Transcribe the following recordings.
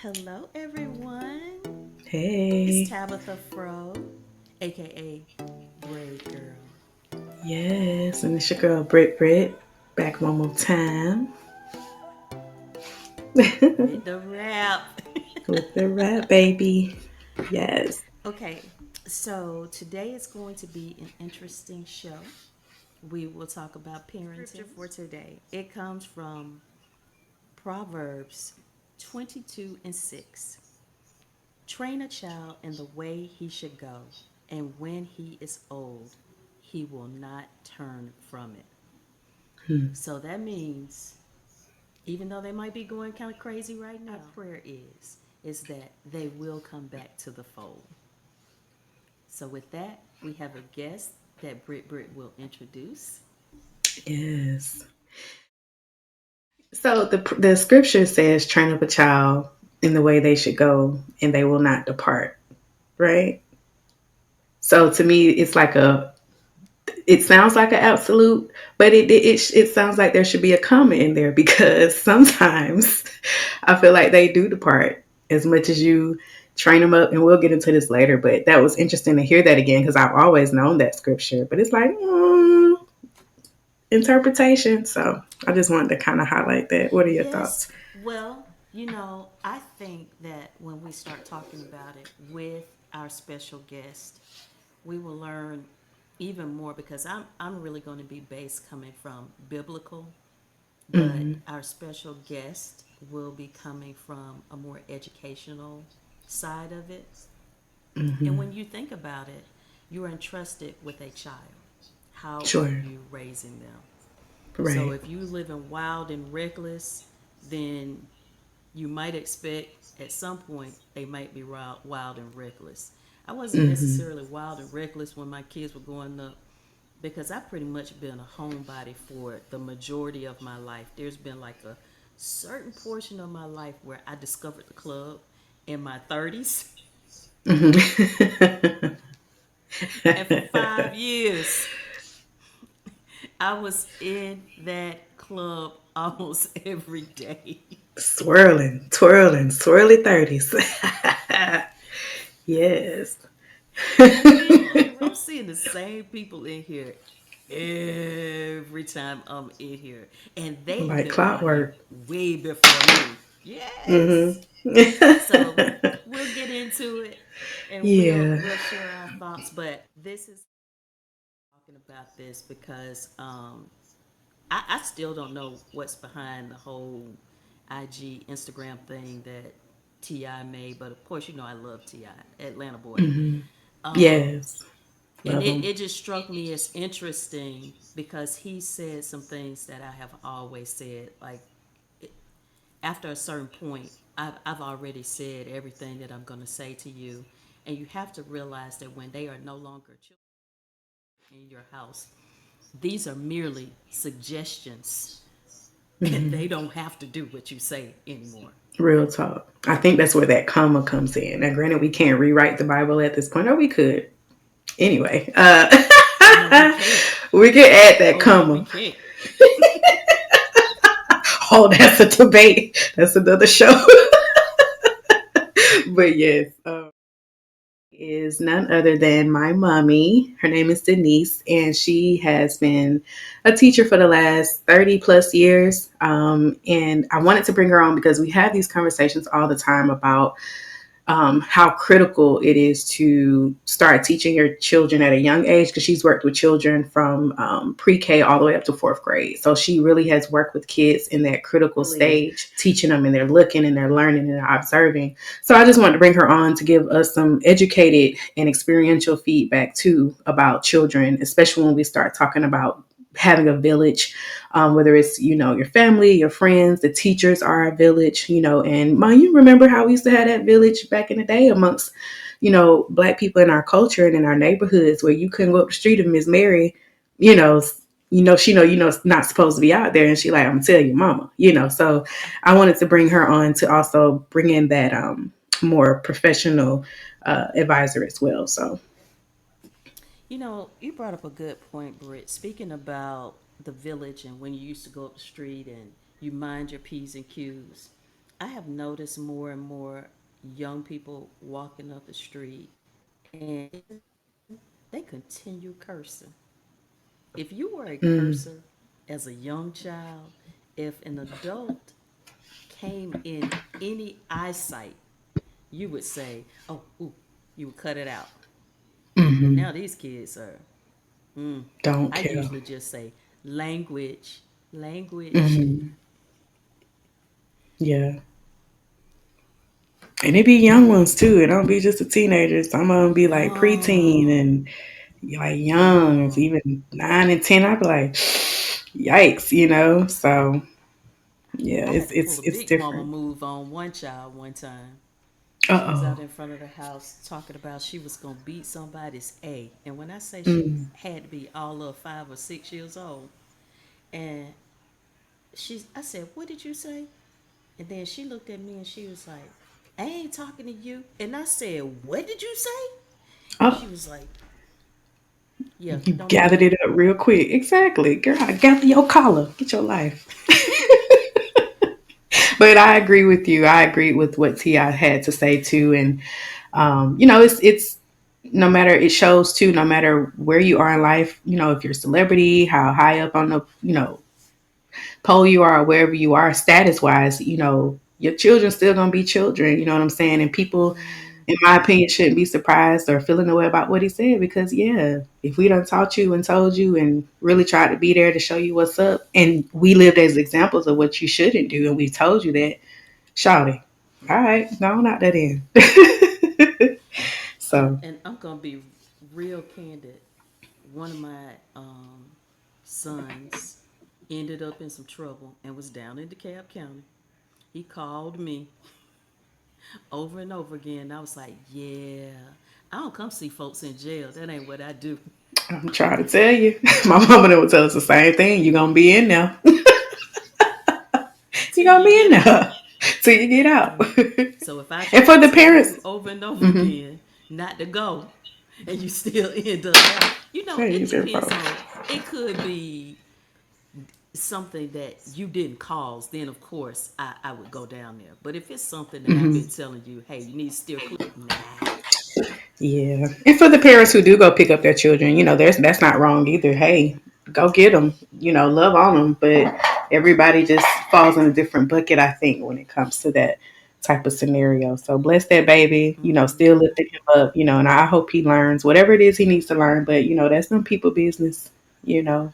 Hello, everyone. It's Hey, Tabatha Fro, aka Braid Girl, yes, and it's your girl Britt Britt back one more time with the rap. with the rap baby. Yes. Okay, so today is going to be an interesting show. We will talk about parenting. Scripture for today. It comes from Proverbs 22 and 6. Train a child in the way he should go, and when he is old, he will not turn from it. Hmm. So that means even though they might be going kind of crazy right now, our prayer is that they will come back to the fold. So with that, we have a guest that Britt Britt will introduce. Yes. So the scripture says, "Train up a child in the way they should go, and they will not depart." Right. So to me, it's like a. It sounds like an absolute, but it sounds like there should be a comma in there because sometimes I feel like they do depart as much as you train them up. And we'll get into this later, but that was interesting to hear that again because I've always known that scripture, but it's like interpretation. So I just wanted to kind of highlight that. What are your Yes, thoughts? well, I think that when we start talking about it with our special guest, we will learn even more because I'm really going to be based coming from biblical, but Mm-hmm. our special guest will be coming from a more educational side of it. And Mm-hmm. when you think about it, you are entrusted with a child. How are Sure. you raising them? So Right. if you live in wild and reckless, then you might expect at some point they might be wild and reckless. I wasn't Mm-hmm. necessarily wild and reckless when my kids were growing up because I've pretty much been a homebody for the majority of my life. There's been like a certain portion of my life where I discovered the club in my 30s. Mm-hmm. And for 5 years, I was in that club almost every day. Swirling, twirling, swirly 30s. Yes. And then I'm seeing the same people in here every time I'm in here. And they have Like been around here clockwork. way before me. Yes. Mm-hmm. So we'll get into it and we'll Yeah. we'll share our thoughts. But this is talking about this because I still don't know what's behind the whole IG Instagram thing that Ti made, but of course I love Ti, Atlanta boy. Hmm. Um, Yes. and Love them. it just struck me as interesting because he said some things that I have always said. Like after a certain point, I've already said everything that I'm going to say to you, and you have to realize that when they are no longer children in your house, these are merely suggestions and Hmm. they don't have to do what you say anymore. Real talk. I think that's where that comma comes in. Now, granted, we can't rewrite the Bible at this point, or we could. Anyway, No, we can't. we could add that Oh no, we comma. can't. Oh, that's a debate. That's another show. But yes, is none other than my mommy. Her name is Denise, and she has been a teacher for the last 30 plus years. And I wanted to bring her on because we have these conversations all the time about how critical it is to start teaching your children at a young age because she's worked with children from pre-K all the way up to fourth grade. So she really has worked with kids in that critical Really, stage, teaching them and they're looking and they're learning and they're observing. So I just wanted to bring her on to give us some educated and experiential feedback too about children, especially when we start talking about having a village, whether it's your family, your friends, the teachers are a village, and you remember how we used to have that village back in the day amongst black people in our culture and in our neighborhoods where you couldn't go up the street of Miss Mary, you know she it's not supposed to be out there, and she like, I'm gonna tell your mama, so I wanted to bring her on to also bring in that more professional advisor as well. So you brought up a good point, Britt. Speaking about the village and when you used to go up the street and you mind your P's and Q's. I have noticed more and more young people walking up the street and they continue cursing. If you were a Mm, cursor as a young child, if an adult came in any eyesight, you would say, "Oh, ooh," you would cut it out. But hmm. now these kids are. Mm, Don't I care. usually just say language, language. Hmm. Yeah. And it be young ones too. It don't be just the teenagers. Some of them be like preteen Young, and like young. It's young. even 9 and 10. I'd be like, yikes, you know. So yeah, I had it's to pull it's a it's big mama different. move on one child one time. She was Uh out in front of the house talking about she was gonna beat somebody's A. And when I say oh. she Mm. had to be all of 5 or 6 years old, and I said, "What did you say?" And then she looked at me and she was like, "I ain't talking to you." And I said, "What did you say?" And Oh, she was like, "Yeah, you don't do gathered that." it up real quick. Exactly, girl. Gather your collar. Get your life. But I agree with you. I agree with what Ti had to say too, and it's no matter it shows too. No matter where you are in life, if you're a celebrity, how high up on the pole you are, or wherever you are, status wise, your children still gonna be children. You know what I'm saying? And people, in my opinion, shouldn't be surprised or feeling the way about what he said because yeah, if we done taught you and told you and really tried to be there to show you what's up, and we lived as examples of what you shouldn't do, and we told you that. Shouty. All right, go on out that end. So, And I'm gonna be real candid. One of my sons ended up in some trouble and was down in DeKalb County. He called me over and over again. I was like, "Yeah, I don't come see folks in jail. That ain't what I do." I'm trying to tell you, my mama would tell us the same thing. You're gonna be in there. You're Till gonna you be in get out. there till you get out. So if I And try for to the tell parents, you over and over mm-hmm. again not to go, and you still end up out, Hey, it use your depends phone. on. It could be something that you didn't cause. Then of course I would go down there. But if it's something that I've been Mm-hmm. telling you, hey, you need to steer clear. Nah. Yeah, and for the parents who do go pick up their children, that's not wrong either. Hey, go get them. Love on them. But everybody just falls in a different bucket, I think, when it comes to that type of scenario. So bless that baby. Still lifting him up. And I hope he learns whatever it is he needs to learn. But that's some people business. You know,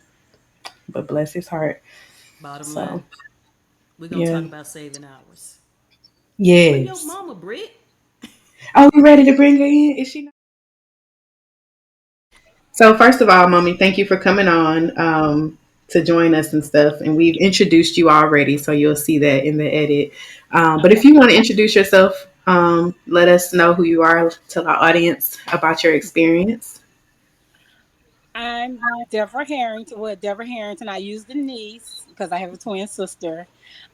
but bless his heart. Bottom So line, we're gonna yeah, talk about saving hours. Where your yes. mama, Britt? Are we ready to bring her in? Is she? So first of all, mommy, thank you for coming on to join us and stuff. And we've introduced you already, so you'll see that in the edit. But if Okay. you want to introduce yourself, let us know who you are. Tell our audience about your experience. I'm Deborah Harrington. Well, Deborah Harrington. I use the niece because I have a twin sister.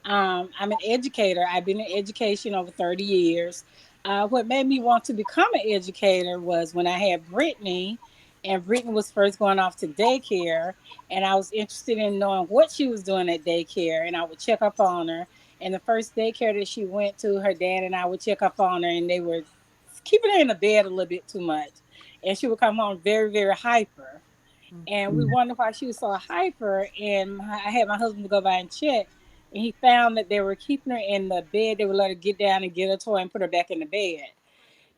I'm an educator. I've been in education over 30 years. What made me want to become an educator was when I had Brittany, and Brittany was first going off to daycare, and I was interested in knowing what she was doing at daycare, and I would check up on her. And the first daycare that she went to, her dad and I would check up on her, and they were keeping her in the bed a little bit too much, and she would come home very, very hyper, and we wondered why she was so hyper. And I had my husband go by and check, and he found that they were keeping her in the bed. They would let her get down and get a toy and put her back in the bed.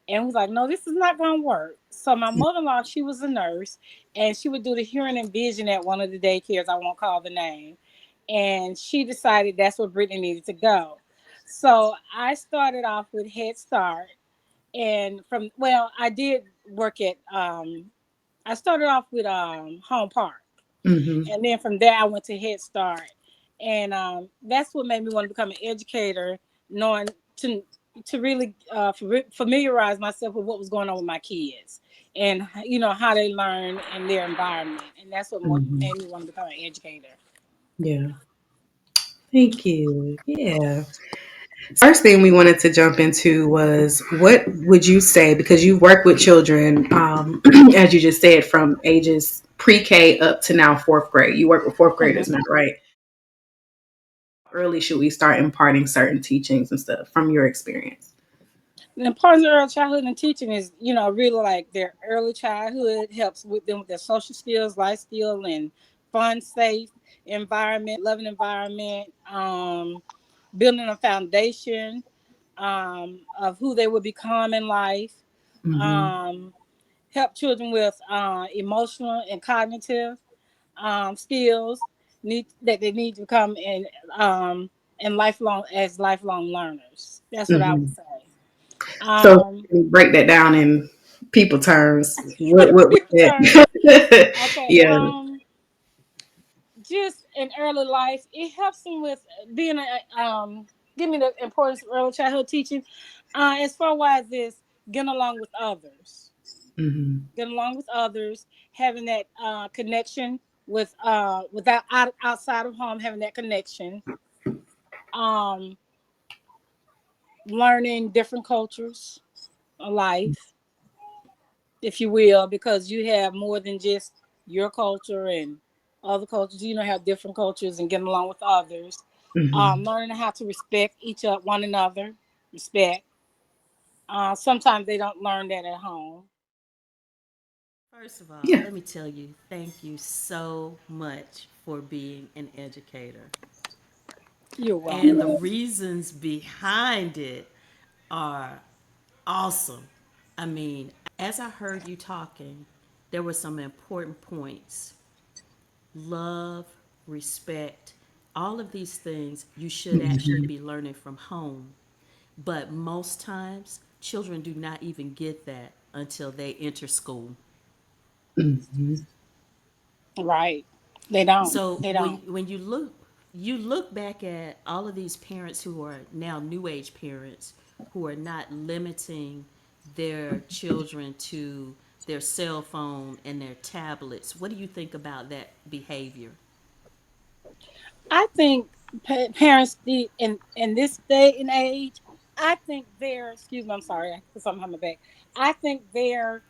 And we was like, no, this is not going to work. So my mother-in-law, she was a nurse, and she would do the hearing and vision at one of the daycares. I won't call the name. And she decided that's where Brittany needed to go. So I started off with Head Start, and I did work at I started off with Home Park, Mm-hmm. and then from there I went to Head Start, and that's what made me want to become an educator, knowing to really familiarize myself with what was going on with my kids, and how they learn in their environment, and that's what Mm-hmm. made me want to become an educator. Yeah. Thank you. Yeah. First thing we wanted to jump into was what would you say, because you work with children, as you just said, from ages pre-K up to now fourth grade. You work with fourth Mhm. graders now, right? early should we start imparting certain teachings and stuff from your experience? The importance of early childhood and teaching is, really like their early childhood helps with them with their social skills, life skills, and fun, safe environment, loving environment, building a foundation of who they will become in life. Mm-hmm. Um, Help children with emotional and cognitive skills that they need to become in lifelong learners. That's what I would Mm-hmm. say. So Um, break that down in people terms. What was People terms. that? Okay. Yeah. Just in early life, it helps them with being give me the importance of early childhood teaching. As far as this, getting along with others, Mm-hmm. getting along with others, having that connection without outside of home, having that connection, um, learning different cultures of life, if you will, because you have more than just your culture and other cultures. Have different cultures and getting along with others. Mm-hmm. Learning how to respect one another, respect. Sometimes they don't learn that at home. First of all, Yeah. let me tell you, thank you so much for being an educator. You're And the welcome. reasons behind it are awesome. I mean, as I heard you talking, there were some important points: love, respect, all of these things you should actually Mm-hmm. be learning from home. But most times, children do not even get that until they enter school. Mm-hmm. Right? They don't. So They don't. when you look back at all of these parents who are now new age parents who are not limiting their children to their cell phone and their tablets. What do you think about that behavior? I think parents in this day and age, I think they're excuse me, I'm sorry, I put something on my back. I think they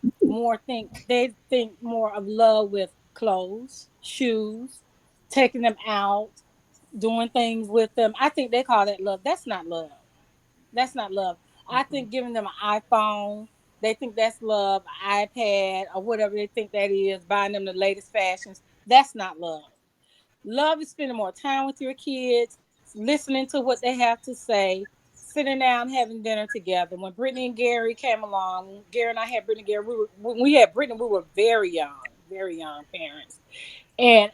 think more of love with clothes, shoes, taking them out, doing things with them. I think they call that love. That's not love. That's not love. I think giving them an iPhone, they think that's love, iPad or whatever they think that is, buying them the latest fashions. That's not love. Love is spending more time with your kids, listening to what they have to say, sitting down having dinner together. When Brittany and Gary came along, when Gary and I had Brittany and Gary, when we had Brittany, we were very young parents. And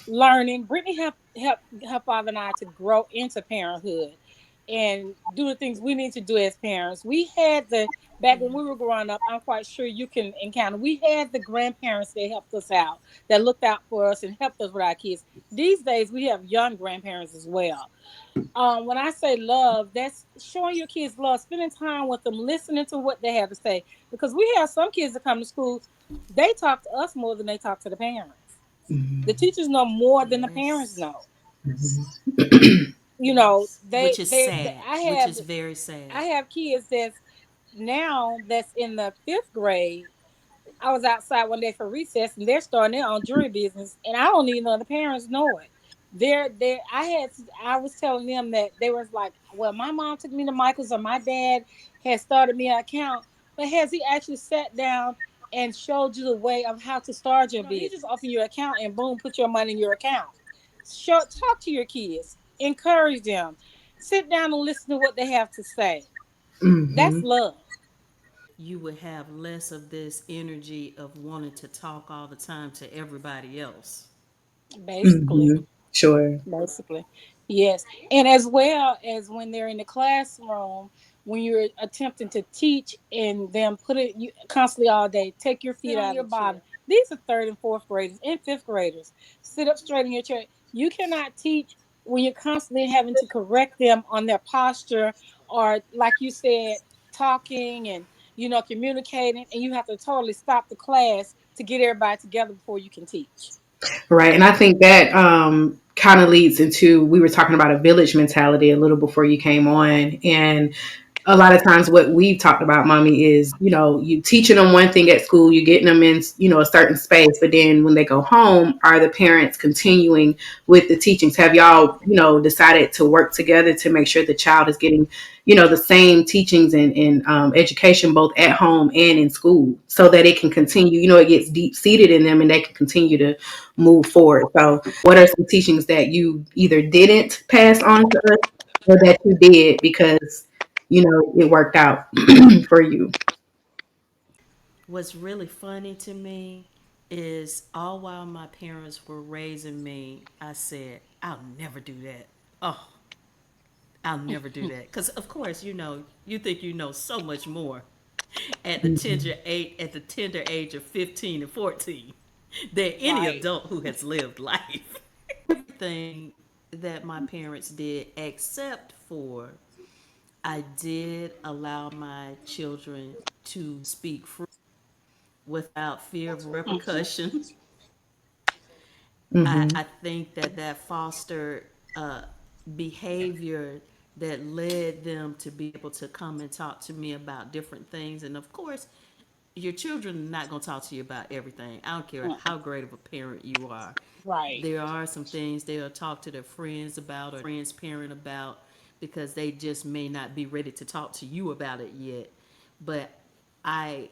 learning. Brittany helped her father and I to grow into parenthood and do the things we need to do as parents. We had the back when we were growing up. I'm quite sure you can encounter. We had the grandparents that helped us out, that looked out for us and helped us with our kids. These days, we have young grandparents as well. When I say love, that's showing your kids love, spending time with them, listening to what they have to say. Because we have some kids that come to school, they talk to us more than they talk to the parents. The Mm-hmm. teachers know more than the parents Yes. know. Yes. Which is They sad. Which is very sad. I have kids that's in the fifth grade. I was outside one day for recess, and they're starting their own jewelry business, and I don't even know the parents know it. I was telling them that they was like, well, my mom took me to Michael's, or my dad had started me an account, but has he actually sat down and showed you the way of how to start your business? He just open your account and boom, put your money in your account. Talk to your kids, encourage them, sit down and listen to what they have to say. That's Mm-hmm. love, You would have less of this energy of wanting to talk all the time to everybody else. basically. Mm-hmm. Sure. Basically, yes. And as well as when they're in the classroom, when you're attempting to teach and them put it you constantly all day, take your feet on your bottom. These are third and fourth graders and fifth graders. Sit up straight in your chair. You cannot teach when you're constantly having to correct them on their posture or, like you said, talking and communicating, and you have to totally stop the class to get everybody together before you can teach. Right. And I think that kind of leads into, we were talking about a village mentality a little before you came on. And a lot of times what we've talked about, mommy, is, you teaching them one thing at school, you getting them in, a certain space, but then when they go home, are the parents continuing with the teachings? Have y'all, decided to work together to make sure the child is getting, the same teachings and education both at home and in school, so that it can continue, it gets deep seated in them and they can continue to move forward. So what are some teachings that you either didn't pass on to us or that you did because it worked out for you? What's really funny to me is all while my parents were raising me, I said, I'll never do that. Oh, I'll never do that. Because, of course, you think you know so much more Mm-hmm. at the tender age of 15 and 14 than any Right. adult who has lived life. Everything that my parents did, except for I did allow my children to speak freely without fear of repercussion. I Mm-hmm. think that fostered behavior that led them to be able to come and talk to me about different things. And of course, your children are not going to talk to you about everything. I don't care Mm-mm. how great of a parent you are. Right. There are some things they'll talk to their friends about or friends' parent about because they just may not be ready to talk to you about it yet. But I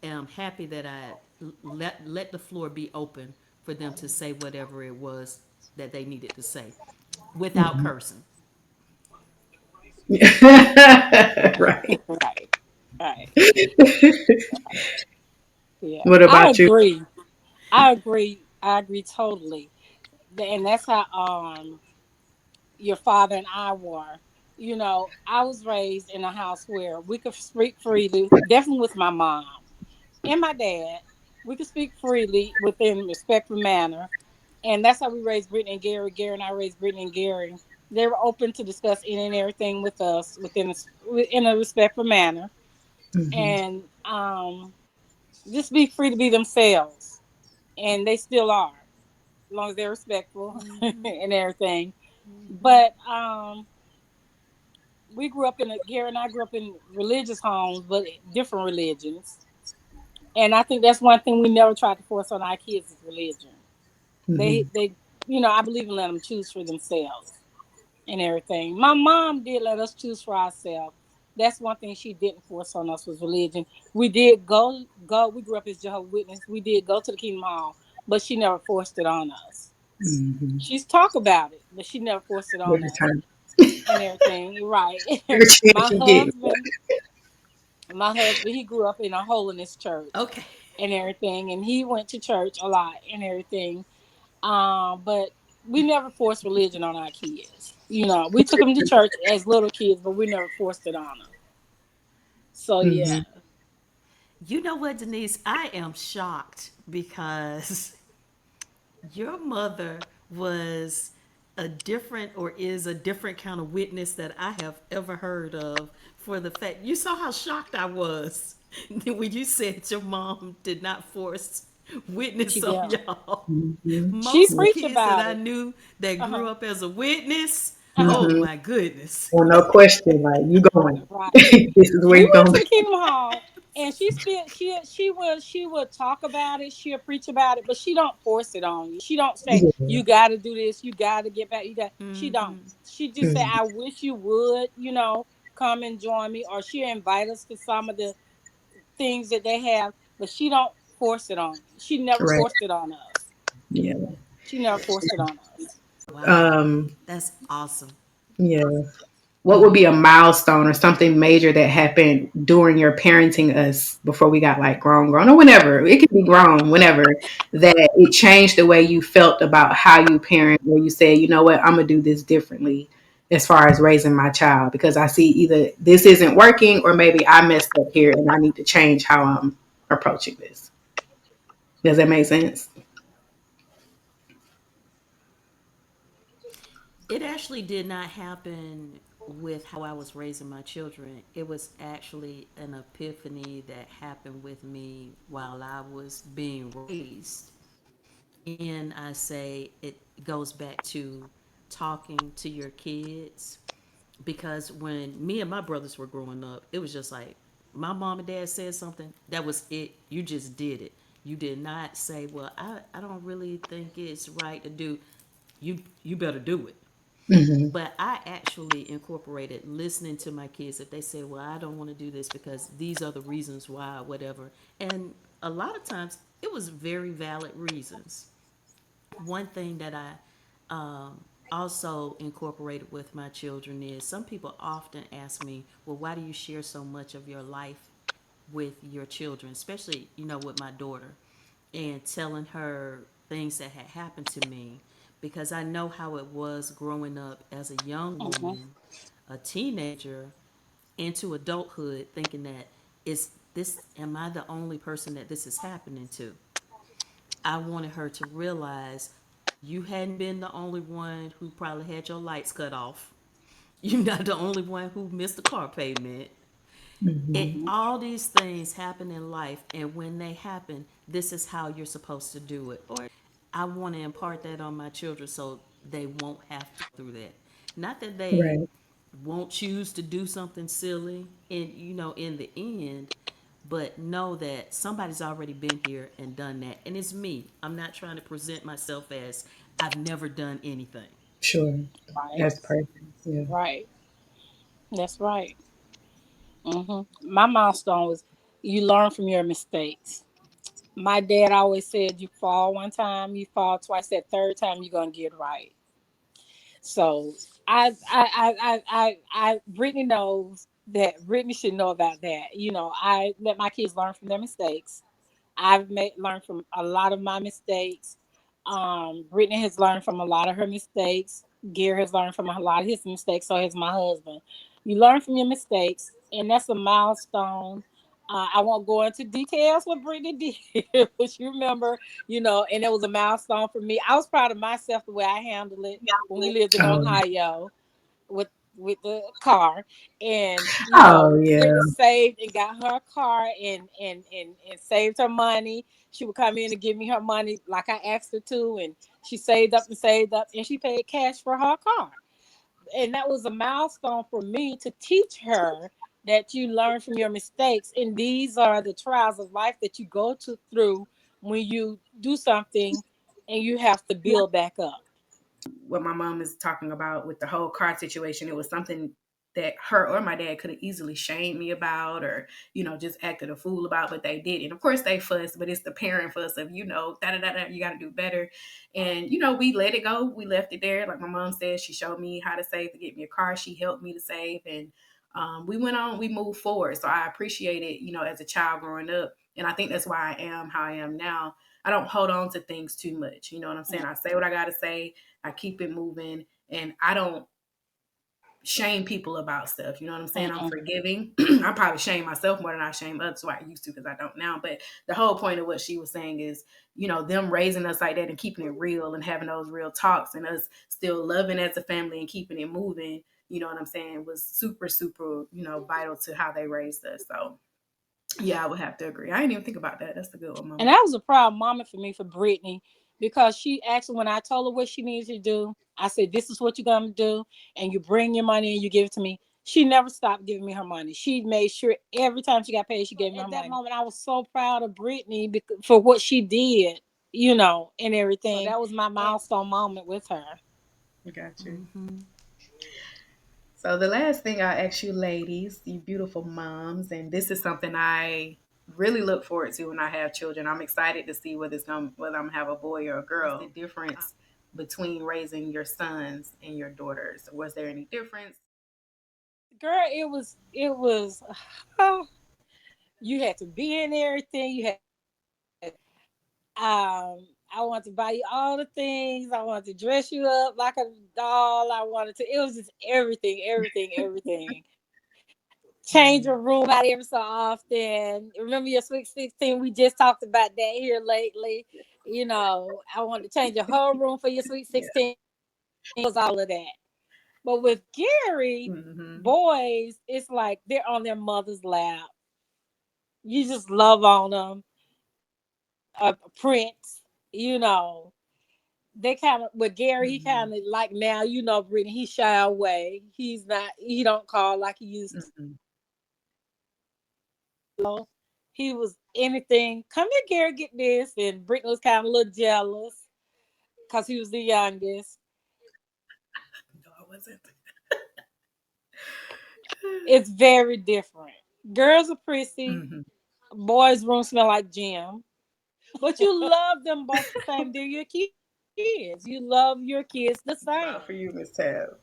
am happy that I let the floor be open for them to say whatever it was that they needed to say without Mm-hmm. cursing. Right. Right. Right. Yeah. What I about you? agree. I agree. I agree totally. And that's how your father and I were. I was raised in a house where we could speak freely, definitely with my mom and my dad. We could speak freely within respectful manner. And that's how we raised Brittany and Gary. Gary and I raised Brittany and Gary. They were open to discuss any and everything with us in a respectful manner. Mm-hmm. And just be free to be themselves. And they still are, as long as they're respectful and everything. But Gary and I grew up in religious homes, but different religions. And I think that's one thing we never tried to force on our kids is religion. Mm-hmm. They, I believe in letting them choose for themselves and everything. My mom did let us choose for ourselves. That's one thing she didn't force on us was religion. We did go. We grew up as Jehovah's Witness. We did go to the Kingdom Hall, but she never forced it on us. Mm-hmm. She's talk about it, but she never forced it on Every us time, and everything. You're right. every chance my you get. husband, my husband, he grew up in a holiness church Okay. and everything, and he went to church a lot and everything. But we never forced religion on our kids. We took them to church as little kids, but we never forced it on them. So yeah, Mm-hmm. You know what, Denise? I am shocked because your mother was a different or is a different kind of witness that I have ever heard of. For the fact you saw how shocked I was when you said your mom did not force she witness on did. y'all. Mm-hmm. She Most preached kids that about I it. knew that Uh huh. grew up as a witness, Uh huh. oh Mm-hmm. my goodness. Well, no question. Like, you going? Right. This is where We you went going. to the Kingdom Hall, and she would talk about it. She'll preach about it, but she don't force it on you. She don't say Yeah. you got to do this. You got to get back. You got. She don't. She just say, Mm-hmm. "I wish you would." Come and join me, or she'll invite us to some of the things that they have, but she don't force it on you. She never Right. forced it on us. Yeah. She never forced it on us. Wow, Um. that's awesome. Yeah. What would be a milestone or something major that happened during your parenting us before we got like grown, or whenever? It could be grown, whenever, that it changed the way you felt about how you parent, where you say, you know what, I'm gonna do this differently as far as raising my child because I see either this isn't working or maybe I messed up here and I need to change how I'm approaching this. Does that make sense? It actually did not happen with how I was raising my children. It was actually an epiphany that happened with me while I was being raised. And I say it goes back to talking to your kids because when me and my brothers were growing up, it was just like my mom and dad said something, that was it. You just did it. You did not say, well, I don't really think it's right to do. You better do it. Hmm. But I actually incorporated listening to my kids if they say, well, I don't want to do this because these are the reasons why, whatever. And a lot of times it was very valid reasons. One thing that I also incorporated with my children is some people often ask me, well, why do you share so much of your life with your children, especially, with my daughter, and telling her things that had happened to me, because I know how it was growing up as a young Mhm. woman, a teenager, into adulthood, thinking that is this am I the only person that this is happening to? I wanted her to realize you hadn't been the only one who probably had your lights cut off. You're not the only one who missed a car payment. It Hmm. Mhm. all these things happen in life, and when they happen, this is how you're supposed to do it. Or I want to impart that on my children so they won't have to go through that. Not that they Right. won't choose to do something silly in the end, but know that somebody's already been here and done that, and it's me. I'm not trying to present myself as I've never done anything. Sure. Right. That's perfect. Yeah. Right. That's right. My milestone was you learn from your mistakes. My dad always said, you fall one time, you fall twice, that third time you're gonna get right. So Brittany knows that Brittany should know about that. I let my kids learn from their mistakes. Learned from a lot of my mistakes. Brittany has learned from a lot of her mistakes. Gary has learned from a lot of his mistakes. So has my husband. You learn from your mistakes, and that's a milestone. I won't go into details what Brittany did, but you remember, and it was a milestone for me. I was proud of myself the way I handled it when we lived in Oh. Ohio with the car, and Oh yeah. Brittany saved and got her car and saved her money. She would come in and give me her money like I asked her to, and she saved up and she paid cash for her car. And that was a milestone for me to teach her that you learn from your mistakes, and these are the trials of life that you go to through when you do something and you have to build back up. What my mom is talking about with the whole car situation, it was something that her or my dad could have easily shamed me about, or just acted a fool about, but they didn't. Of course they fussed, but it's the parent fuss of da da da da, you got to do better. And we let it go. We left it there. Like my mom said, she showed me how to save to get me a car. She helped me to save, and we went on. We moved forward. So I appreciate it. As a child growing up, and I think that's why I am how I am now. I don't hold on to things too much. You know what I'm saying? I say what I got to say. I keep it moving, and I don't shame people about stuff. You know what I'm saying? I'm Mm-mm. forgiving. I probably shame myself more than I shame others, who I used to because I don't now. But the whole point of what she was saying is, them raising us like that and keeping it real and having those real talks and us still loving as a family and keeping it moving. You know what I'm saying? Was super, super, vital to how they raised us. So yeah, I would have to agree. I didn't even think about that. That's a good one, And Mama. that was a proud moment for me for Brittany because she actually, when I told her what she needed to do, I said, "This is what you're gonna do," and you bring your money and you give it to me. She never stopped giving me her money. She made sure every time she got paid, she gave me her money. At that moment, I was so proud of Brittany for what she did, and everything. So that was my milestone moment with her. I got you. Mm-hmm. So the last thing I ask you ladies, you beautiful moms, and this is something I really look forward to when I have children. I'm excited to see whether I'm gonna have a boy or a girl. What's the difference between raising your sons and your daughters? Was there any difference? Girl, it was. You had to be in everything. You had I wanted to buy you all the things. I wanted to dress you up like a doll. I wanted to. It was just everything, everything, everything. Change Mhm. your room out every so often. Remember your Sweet 16? We just talked about that here lately. I wanted to change your whole room for your Sweet Yeah. 16. It was all of that. But with Gary, Hmm. boys, it's like they're on their mother's lap. You just love on them. A prince, you know. they kind of with Gary, he Mm-hmm. kind of like now, Brittany, he shy away. He don't call like he used to. Mm-hmm. He was anything. Come here, Gary, get this. And Brittany was kind of a little jealous because he was the youngest. No, I wasn't. It's very different. Girls are prissy. Mm-hmm. Boys' room smell like gym. But you love them both the same. They're your kids. You love your kids the same. Not for you, Miss Tab.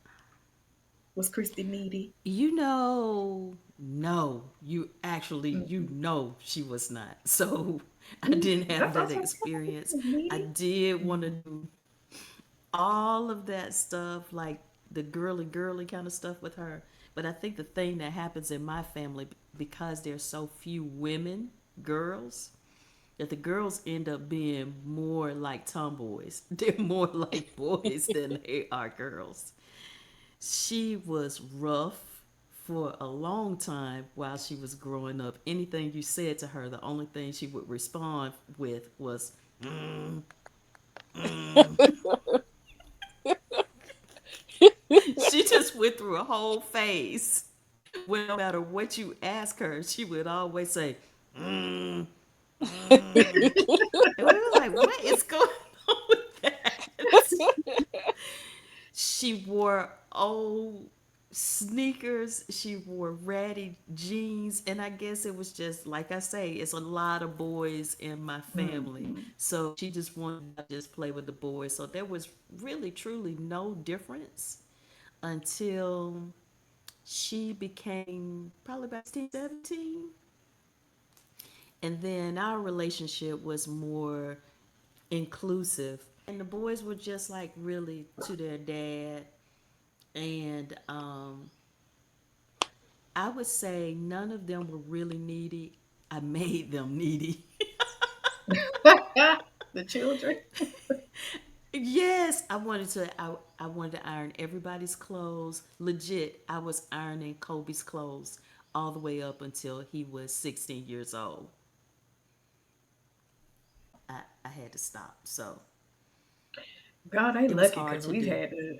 Was Christy needy? No, you Mm-hmm. know she was not. So I didn't have That's that also she experience. was I needy. did want to Mm-hmm. do all of that stuff, like the girly kind of stuff with her. But I think the thing that happens in my family, because there's so few women, girls, that the girls end up being more like tomboys. They're more like boys than they are girls. She was rough for a long time while she was growing up. Anything you said to her, the only thing she would respond with was, mm, mm. She just went through a whole phase where no matter what you ask her, she would always say, mm, mm. And we were like, what is going on with that? She wore old sneakers, she wore ratty jeans, and I guess it was just like I say, it's a lot of boys in my family. Mm-hmm. So she just wanted to just play with the boys. So there was really truly no difference until she became probably about 16, 17. And then our relationship was more inclusive. And the boys were just like really to their dad. And I would say none of them were really needy. I made them needy. The children. Yes, I wanted to iron everybody's clothes. Legit, I was ironing Kobe's clothes all the way up until he was 16 years old. I had to stop. So God, they it was lucky hard because to we do. had to.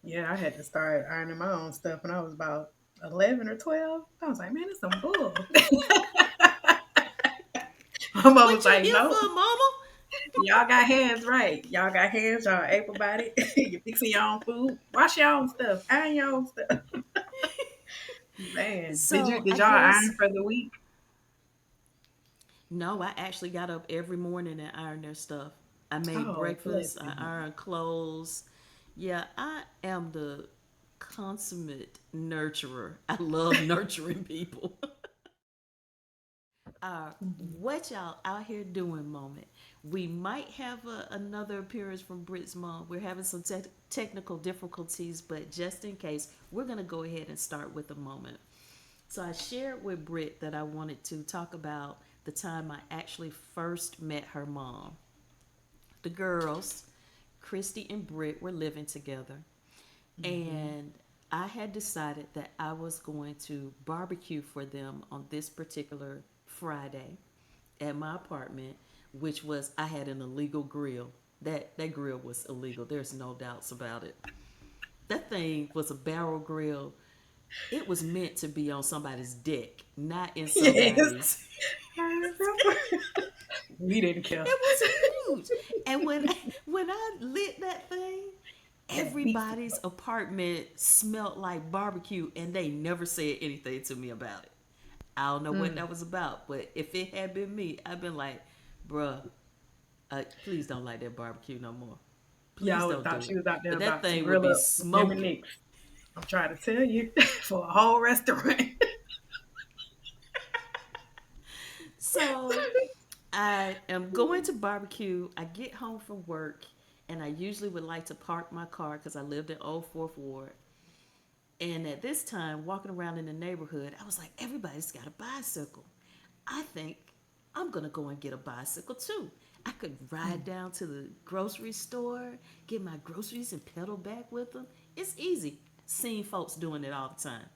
Yeah, I had to start ironing my own stuff when I was about 11 or 12. I was like, man, it's some bull. My mom was What you like, here nope, for, mama? y'all got hands right. Y'all got hands. Y'all able about it. You fixing your own food. Wash your own stuff. Iron your own stuff. Man, So did I y'all guess iron for the week? no, I actually got up every morning and ironed their stuff. I made Oh, breakfast, I blessing. ironed clothes. Yeah, I am the consummate nurturer. I love nurturing people. uh, Mhm. what y'all out here doing moment? We might have another appearance from Brit's mom. We're having some technical difficulties, but just in case, we're going to go ahead and start with a moment. So I shared with Britt that I wanted to talk about the time I actually first met her mom. The girls, Christy and Britt, were living together, Mhm. and I had decided that I was going to barbecue for them on this particular Friday at my apartment, which was I had an illegal grill. That grill was illegal. There's no doubts about it. That thing was a barrel grill. It was meant to be on somebody's deck, not in Yes, somebody's. I remember. We didn't care. It was huge. And when I lit that thing, That beast. everybody's apartment smelled like barbecue, and they never said anything to me about it. I don't know what Mm. that was about, but if it had been me, I'd been like, bruh, please don't light that barbecue no more. Please Y'all don't thought do she it. was out there But that about to thing would grill be up Jimmy smoking. Nicks. I'm trying to tell you, for a whole restaurant. So I am going to barbecue. I get home from work, and I usually would like to park my car because I lived in Old Fourth Ward. And at this time, walking around in the neighborhood, I was like, everybody's got a bicycle. I think I'm gonna go and get a bicycle too. I could ride down to the grocery store, get my groceries, and pedal back with them. It's easy. Seen folks doing it all the time.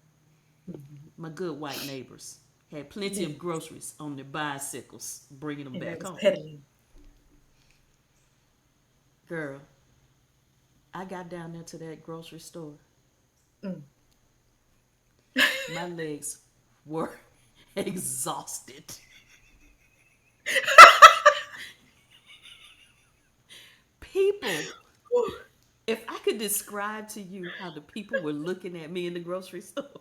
My good white neighbors had plenty Yes, of groceries on their bicycles, bringing them and they back was home. pedaling. Girl, I got down there to that grocery store. Mm. My legs were exhausted. People, if I could describe to you how the people were looking at me in the grocery store,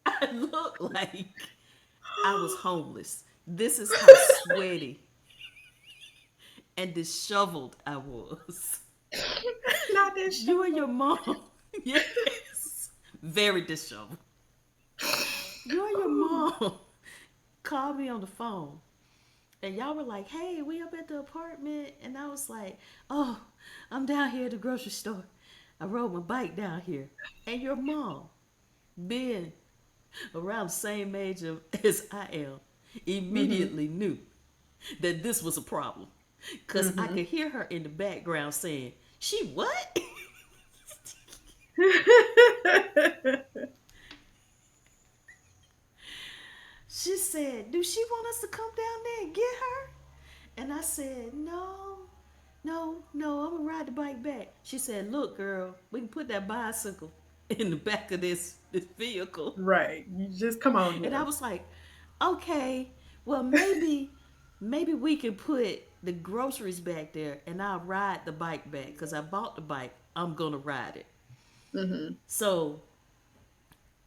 I looked like I was homeless. This is how sweaty and disheveled I was. Not that You and show. your mom, yes, very disheveled. You and your mom called me on the phone, and y'all were like, "Hey, we up at the apartment," and I was like, "Oh, I'm down here at the grocery store. I rode my bike down here," and your mom, being around the same age as I am, Mm-hmm. immediately knew that this was a problem. Because I Mm-hmm. could hear her in the background saying, "She what?" She said, "Do she want us to come down there and get her?" And I said, "No, no, I'm going to ride the bike back." She said, "Look, girl, we can put that bicycle in the back of this vehicle." Right. You just come on And I here. was like, "Okay, well, maybe we can put the groceries back there and I'll ride the bike back because I bought the bike. I'm going to ride it." Mm-hmm. So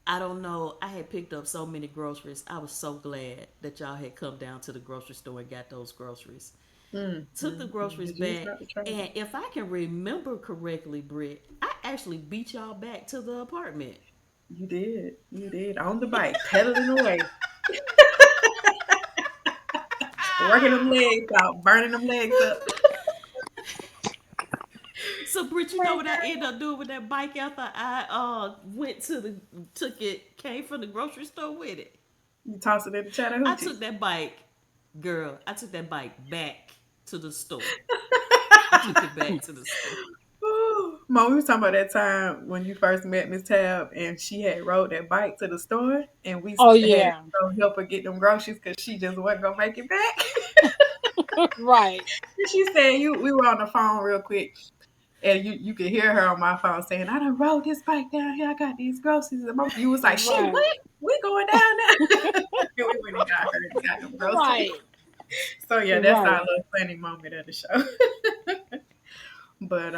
I don't know. I had picked up so many groceries. I was so glad that y'all had come down to the grocery store and got those groceries. Took the Mm-hmm. groceries Did you back, start the trouble? and if I can remember correctly, Britt, I actually beat y'all back to the apartment. You did. You did. On the bike, pedaling away, working them legs out, burning them legs up. So, Britt, you know what I ended up doing with that bike after I went to the took it came from the grocery store with it? You toss it in the I Chattahoochee. took that bike, girl. I took that bike back to the store. I took it back to the store. Mom, we was talking about that time when you first met Miss Tab and she had rode that bike to the store and we Oh had to yeah. go help her get them groceries because she just wasn't gonna make it back. Right. And she said we were on the phone real quick and you could hear her on my phone saying, I done rode this bike down here, I got these groceries. And you was like, she Right. what? We going down there. And we went and got her and got them groceries. Right. So yeah, that's our Right. little funny moment of the show. But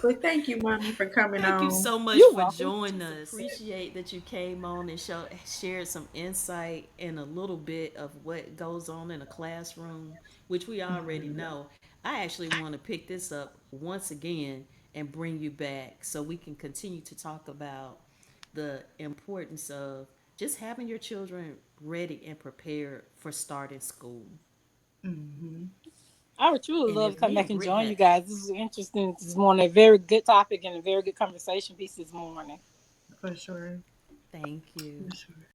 but thank you, mommy, for coming Thank you on. so much You're for welcome. joining us. Appreciate that you came on and shared some insight and a little bit of what goes on in a classroom, which we already Mhm. know. I actually want to pick this up once again and bring you back so we can continue to talk about the importance of just having your children ready and prepared for starting school. Mhm. I would truly And love to if come me back and and Britt join had, you guys. This is interesting this morning. A very good topic and a very good conversation piece this morning. For sure. thank you. For sure.